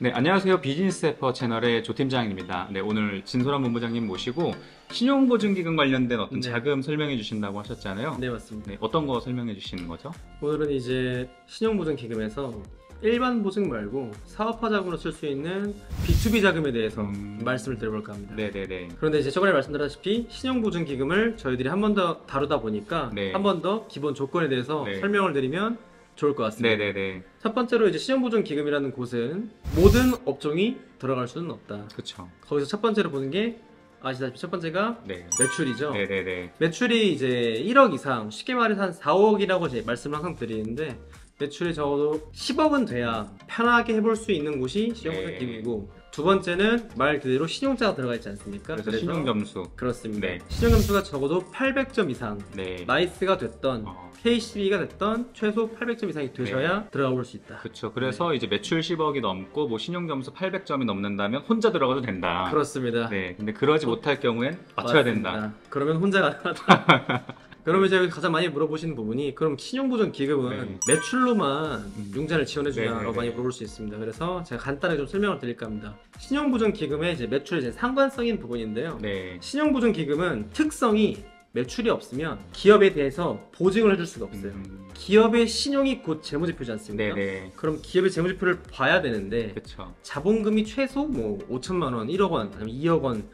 네, 안녕하세요. 비즈니스 해퍼 채널의 조 팀장입니다. 네, 오늘 진솔한 본부장님 모시고 신용보증기금 관련된 어떤 네. 자금 설명해 주신다고 하셨잖아요. 네, 맞습니다. 네, 어떤 거 설명해 주시는 거죠? 오늘은 이제 신용보증기금에서 일반 보증 말고 사업화 자금으로 쓸 수 있는 B2B 자금에 대해서 말씀을 드려볼까 합니다. 네네네. 그런데 이제 저번에 말씀드렸다시피 신용보증기금을 저희들이 한 번 더 다루다 보니까 네. 한 번 더 기본 조건에 대해서 네. 설명을 드리면 좋을 것 같습니다. 네네네. 첫 번째로 이제 신용보증기금이라는 곳은 모든 업종이 들어갈 수는 없다. 그쵸. 거기서 첫 번째로 보는 게 아시다시피 첫 번째가 네. 매출이죠. 네네네. 매출이 이제 1억 이상, 쉽게 말해서 한 4억이라고 제 말씀을 항상 드리는데 매출이 적어도 10억은 돼야 편하게 해볼 수 있는 곳이 신용보증기금이고, 두 번째는 말 그대로 신용자가 들어가 있지 않습니까? 그래서 신용점수. 그렇습니다. 네. 신용점수가 적어도 800점 이상, 네. 나이스가 됐던 KCB가 됐던 최소 800점 이상이 되셔야 들어가 볼 수 있다. 그렇죠. 그래서 이제 매출 10억이 넘고 뭐 신용점수 800점이 넘는다면 혼자 들어가도 된다. 그렇습니다. 네. 근데 그러지 못할 경우엔 맞춰야 맞습니다. 된다. 그러면 혼자 가능하다. 그러면 이제 가장 많이 물어보시는 부분이, 그럼 신용보증기금은 네. 매출로만 융자를 지원해주냐라고 네네네. 많이 물어볼 수 있습니다. 그래서 제가 간단하게 좀 설명을 드릴까 합니다. 신용보증기금의 이제 매출의 이제 상관성인 부분인데요. 네. 신용보증기금은 특성이 매출이 없으면 기업에 대해서 보증을 해줄 수가 없어요. 기업의 신용이 곧 재무제표지 않습니까? 네네. 그럼 기업의 재무제표를 봐야 되는데 그쵸. 자본금이 최소 뭐 5천만 원, 1억 원, 아니면 2억 원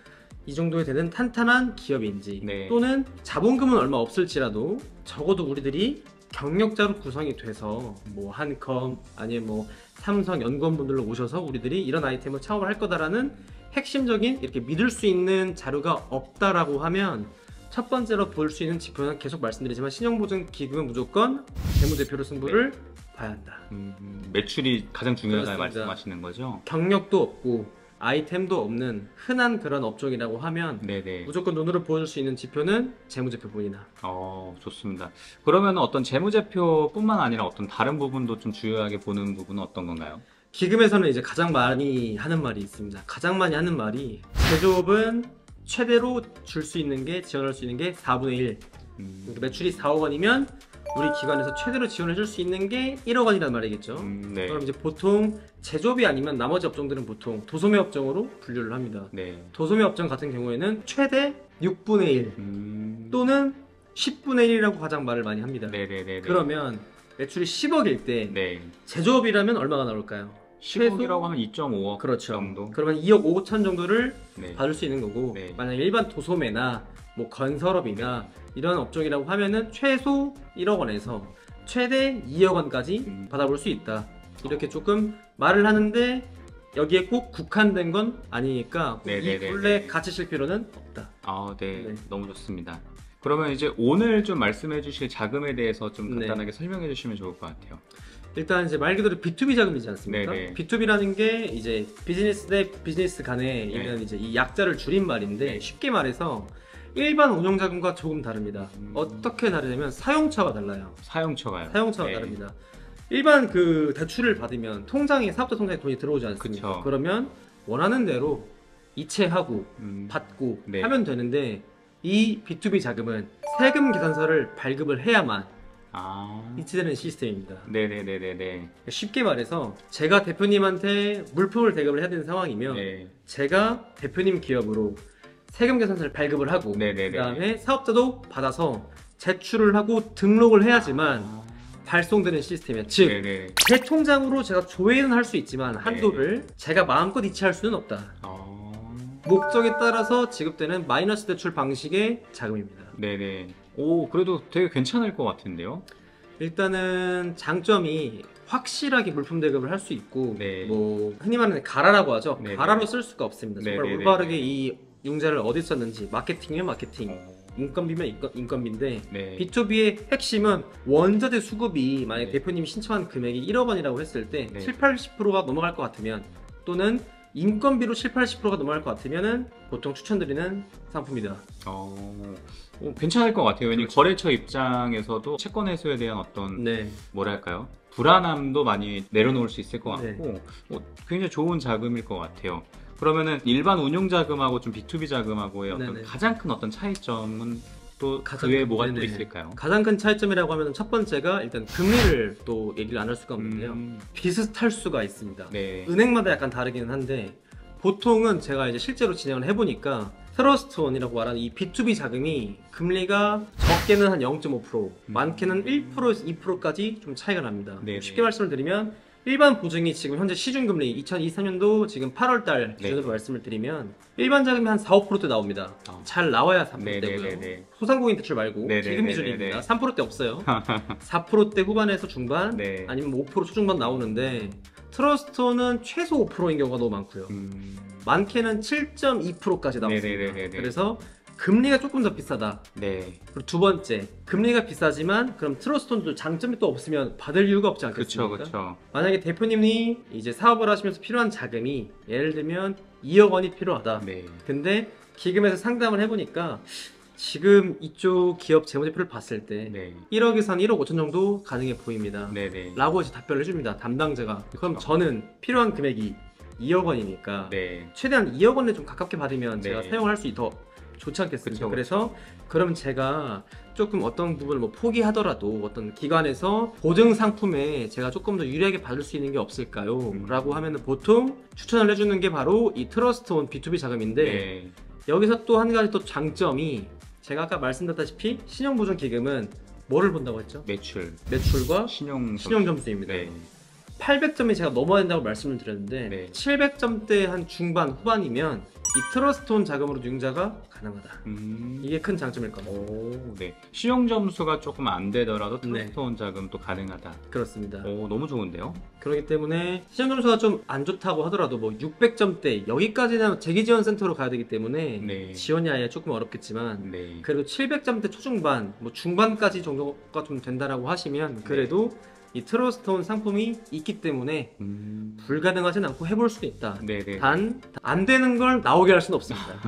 이 정도에 되는 탄탄한 기업인지, 네. 또는 자본금은 얼마 없을지라도 적어도 우리들이 경력자로 구성이 돼서 뭐 한컴 아니면 뭐 삼성 연구원분들로 오셔서 우리들이 이런 아이템을 창업을 할 거다라는 핵심적인 이렇게 믿을 수 있는 자료가 없다라고 하면, 첫 번째로 볼 수 있는 지표는 계속 말씀드리지만 신용보증기금은 무조건 재무제표로 승부를 봐야 한다. 매출이 가장 중요하다 그렇습니다. 말씀하시는 거죠? 경력도 없고 아이템도 없는 흔한 그런 업종이라고 하면 네네. 무조건 눈으로 보여줄 수 있는 지표는 재무제표뿐이다. 좋습니다. 그러면 어떤 재무제표뿐만 아니라 어떤 다른 부분도 좀 중요하게 보는 부분은 어떤 건가요? 기금에서는 이제 가장 많이 하는 말이 있습니다. 가장 많이 하는 말이, 제조업은 최대로 줄 수 있는 게, 지원할 수 있는 게 4분의 1. 그러니까 매출이 4억 원이면 우리 기관에서 최대로 지원해 줄 수 있는 게 1억 원이란 말이겠죠. 네. 그럼 이제 보통 제조업이 아니면 나머지 업종들은 보통 도소매 업종으로 분류를 합니다. 네. 도소매 업종 같은 경우에는 최대 6분의 1 또는 10분의 1이라고 가장 말을 많이 합니다. 네네네. 그러면 매출이 10억일 때 네. 제조업이라면 얼마가 나올까요? 10억이라고 하면 2.5억 그렇죠. 정도. 그러면 2억 5천 정도를 네. 받을 수 있는 거고, 네. 만약 일반 도소매나 뭐 건설업이나 이런 업종이라고 하면은 최소 1억 원에서 최대 2억 원까지 받아볼 수 있다. 이렇게 조금 말을 하는데 여기에 꼭 국한된 건 아니니까 이 굴레 같이 실 필요는 없다. 네. 네. 너무 좋습니다. 그러면 이제 오늘 좀 말씀해 주실 자금에 대해서 좀 네. 간단하게 설명해 주시면 좋을 것 같아요. 일단 이제 말 그대로 B2B 자금이지 않습니까? 네네. B2B라는 게 이제 비즈니스 대 비즈니스 간에 있는 이제 이 약자를 줄인 말인데, 네. 쉽게 말해서 일반 운용 자금과 조금 다릅니다. 어떻게 다르냐면 사용처가 달라요. 사용처가요. 사용처가 네. 다릅니다. 일반 그 대출을 받으면 통장에, 사업자 통장에 돈이 들어오지 않습니까? 그쵸. 그러면 원하는 대로 이체하고 받고 네. 하면 되는데, 이 B2B 자금은 세금 계산서를 발급을 해야만 이체되는 시스템입니다. 네네네네. 쉽게 말해서 제가 대표님한테 물품을 대금을 해야 되는 상황이면 네. 제가 대표님 기업으로 세금 계산서를 발급을 하고 네네네. 그 다음에 사업자도 받아서 제출을 하고 등록을 해야지만 발송되는 시스템이에요. 즉, 네네. 제 통장으로 제가 조회는 할 수 있지만 한도를 제가 마음껏 이체할 수는 없다. 목적에 따라서 지급되는 마이너스 대출 방식의 자금입니다. 네네. 오, 그래도 되게 괜찮을 것 같은데요? 일단은 장점이 확실하게 물품 대급을 할 수 있고, 네. 뭐 흔히 말하는 가라라고 하죠. 네네. 가라로 쓸 수가 없습니다. 정말 네네네. 올바르게 이 융자를 어디 썼는지, 마케팅이면 마케팅, 인건비면 인건비인데, 네. B2B의 핵심은 원자재 수급이 만약 네. 대표님이 신청한 금액이 1억 원이라고 했을 때 네. 7, 80%가 넘어갈 것 같으면, 또는 인건비로 7, 80%가 넘어갈 것 같으면 보통 추천드리는 상품이다. 괜찮을 것 같아요. 왜냐면 그렇죠. 거래처 입장에서도 채권 회수에 대한 어떤 네. 뭐랄까요? 불안함도 많이 내려놓을 수 있을 것 네. 같고 굉장히 좋은 자금일 것 같아요. 그러면은 일반 운용 자금하고 좀 B2B 자금하고의 어떤 네네. 가장 큰 어떤 차이점은 또 그 가장 외에 큰- 뭐가 또 네네. 있을까요? 가장 큰 차이점이라고 하면 첫 번째가 일단 금리를 또 얘기를 안 할 수가 없는데요. 비슷할 수가 있습니다. 네. 은행마다 약간 다르기는 한데 보통은 제가 이제 실제로 진행을 해보니까 트러스트원이라고 말하는 이 B2B 자금이 금리가 적게는 한 0.5%, 많게는 1%에서 2%까지 좀 차이가 납니다. 네네. 쉽게 말씀을 드리면 일반 보증이 지금 현재 시중금리 2023년도 지금 8월달 기준으로 네. 말씀을 드리면 일반 자금이 한 4, 5%대 나옵니다. 잘 나와야 3%대고요. 네네네네. 소상공인 대출 말고 네네네네네. 기금 기준입니다. 3%대 없어요. 4%대 후반에서 중반 네. 아니면 5% 초중반 나오는데 트러스트는 최소 5%인 경우가 너무 많고요. 많게는 7.2%까지 나왔습니다. 네네네네네. 그래서 금리가 조금 더 비싸다. 네. 그리고 두 번째, 금리가 비싸지만 그럼 트러스트도 장점이 또 없으면 받을 이유가 없지 그쵸, 않겠습니까? 그쵸. 만약에 대표님이 이제 사업을 하시면서 필요한 자금이 예를 들면 2억 원이 필요하다. 네. 근데 기금에서 상담을 해보니까 지금 이쪽 기업 재무제표를 봤을 때 네. 1억에서 한 1억 5천 정도 가능해 보입니다. 네네. 라고 이제 답변을 해줍니다. 담당자가. 그럼 그쵸. 저는 필요한 금액이 2억 원이니까 네. 최대한 2억 원에 좀 가깝게 받으면 제가 네. 사용할 수 더 좋지 않겠습니까? 그쵸, 그쵸. 그래서 그럼 제가 조금 어떤 부분을 뭐 포기하더라도 어떤 기관에서 보증 상품에 제가 조금 더 유리하게 받을 수 있는 게 없을까요? 라고 하면은 보통 추천을 해주는 게 바로 이 트러스트온 B2B 자금인데 네. 여기서 또 한 가지 또 장점이 제가 아까 말씀드렸다시피 신용보증 기금은 뭐를 본다고 했죠? 매출, 매출과 신용 신용점수입니다. 네. 800점이 제가 넘어야 된다고 말씀을 드렸는데 네. 700점대 한 중반 후반이면 이 트러스트온 자금으로 융자가 가능하다. 이게 큰 장점일 겁니다. 오, 네. 신용 점수가 조금 안 되더라도 네. 트러스트온 자금도 가능하다. 그렇습니다. 오, 너무 좋은데요? 그렇기 때문에 신용점수가 좀 안 좋다고 하더라도 뭐 600점대 여기까지는 재기지원센터로 가야 되기 때문에 네. 지원이 아예 조금 어렵겠지만 네. 그래도 700점대 초중반 뭐 중반까지 정도가 좀 된다라고 하시면 그래도 이 트러스트온 상품이 있기 때문에 불가능하진 않고 해볼 수도 있다. 네네. 단 안 되는 걸 나오게 할 수는 없습니다.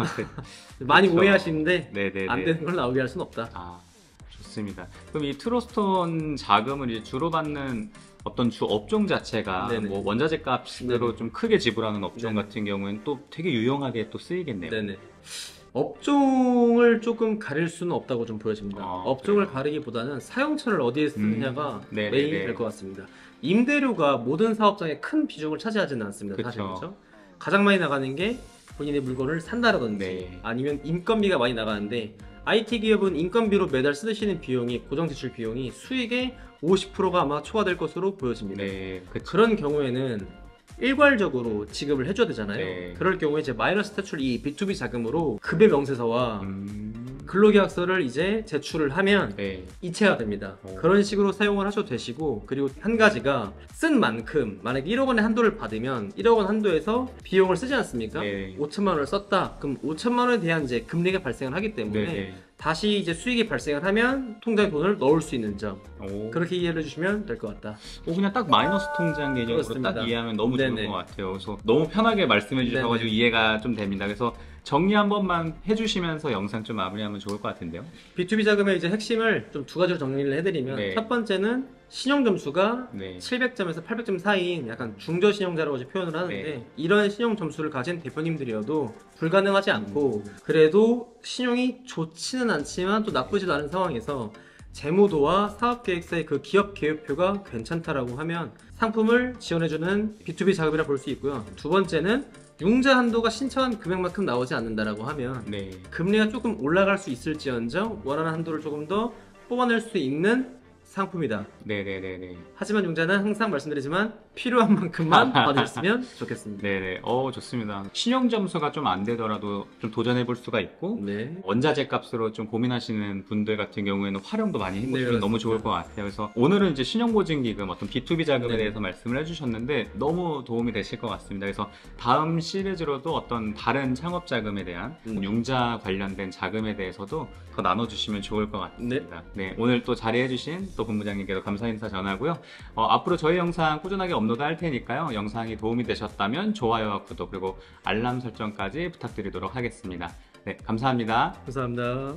많이 그쵸. 오해하시는데 네네네. 안 되는 걸 나오게 할 수는 없다. 아, 좋습니다. 그럼 이 트러스트온 자금을 이제 주로 받는 어떤 주 업종 자체가 네네. 뭐 원자재 값으로 네네. 좀 크게 지불하는 업종 네네. 같은 경우에는 또 되게 유용하게 또 쓰이겠네요. 네네. 업종을 조금 가릴 수는 없다고 좀 보여집니다. 아, 업종을 그래요? 가리기보다는 사용처를 어디에 쓰느냐가 네네네. 메인이 될 것 같습니다. 임대료가 모든 사업장에 큰 비중을 차지하지는 않습니다. 그쵸. 사실 그렇죠? 가장 많이 나가는 게 본인의 물건을 산다라든지 네. 아니면 인건비가 많이 나가는데 IT 기업은 인건비로 매달 쓰시는 비용이 고정 지출 비용이 수익의 50%가 아마 초과될 것으로 보여집니다. 네, 그쵸. 그런 경우에는 일괄적으로 지급을 해줘야 되잖아요. 네. 그럴 경우에 이제 마이너스 대출 이 B2B 자금으로 급여 명세서와 음, 근로계약서를 이제 제출을 하면 네. 이체가 됩니다. 오. 그런 식으로 사용을 하셔도 되시고 그리고 한 가지가 쓴 만큼 만약에 1억 원의 한도를 받으면 1억 원 한도에서 비용을 쓰지 않습니까? 네. 5천만 원을 썼다. 그럼 5천만 원에 대한 이제 금리가 발생을 하기 때문에 네네. 다시 이제 수익이 발생을 하면 통장에 돈을 넣을 수 있는 점 오. 그렇게 이해를 해주시면 될 것 같다. 그냥 딱 마이너스 통장 개념으로 그렇습니다. 딱 이해하면 너무 좋을 네네. 것 같아요. 그래서 너무 편하게 말씀해 주셔가지고 네네. 이해가 좀 됩니다. 그래서 정리 한 번만 해주시면서 영상 좀 마무리하면 좋을 것 같은데요. B2B 자금의 이제 핵심을 좀 두 가지로 정리를 해드리면 네. 첫 번째는 신용 점수가 네. 700점에서 800점 사이인 약간 중저 신용자라고 이제 표현을 하는데 네. 이런 신용 점수를 가진 대표님들이어도 불가능하지 않고 그래도 신용이 좋지는 않지만 또 나쁘지도 않은 상황에서 재무도와 사업계획서의 그 기업 계획표가 괜찮다라고 하면 상품을 지원해주는 B2B 자금이라 볼 수 있고요. 두 번째는 융자 한도가 신청한 금액만큼 나오지 않는다라고 하면 네. 금리가 조금 올라갈 수 있을지언정 원하는 한도를 조금 더 뽑아낼 수 있는 상품이다. 네네네네. 하지만 융자는 항상 말씀드리지만 필요한 만큼만 받으셨으면 좋겠습니다. 네네. 좋습니다. 신용 점수가 좀 안 되더라도 좀 도전해 볼 수가 있고 네. 원자재 값으로 좀 고민하시는 분들 같은 경우에는 활용도 많이 해보시면 네, 너무 그렇습니다. 좋을 것 같아요. 그래서 오늘은 이제 신용보증기금 어떤 B2B 자금에 네. 대해서 말씀을 해주셨는데 너무 도움이 되실 것 같습니다. 그래서 다음 시리즈로도 어떤 다른 창업 자금에 대한 융자 관련된 자금에 대해서도 더 나눠주시면 좋을 것 같습니다. 네, 오늘 또 자리해주신 또 본부장님께도 감사 인사 전하고요. 앞으로 저희 영상 꾸준하게 업로드 할 테니까요. 영상이 도움이 되셨다면 좋아요와 구독 그리고 알람 설정까지 부탁드리도록 하겠습니다. 네, 감사합니다. 감사합니다.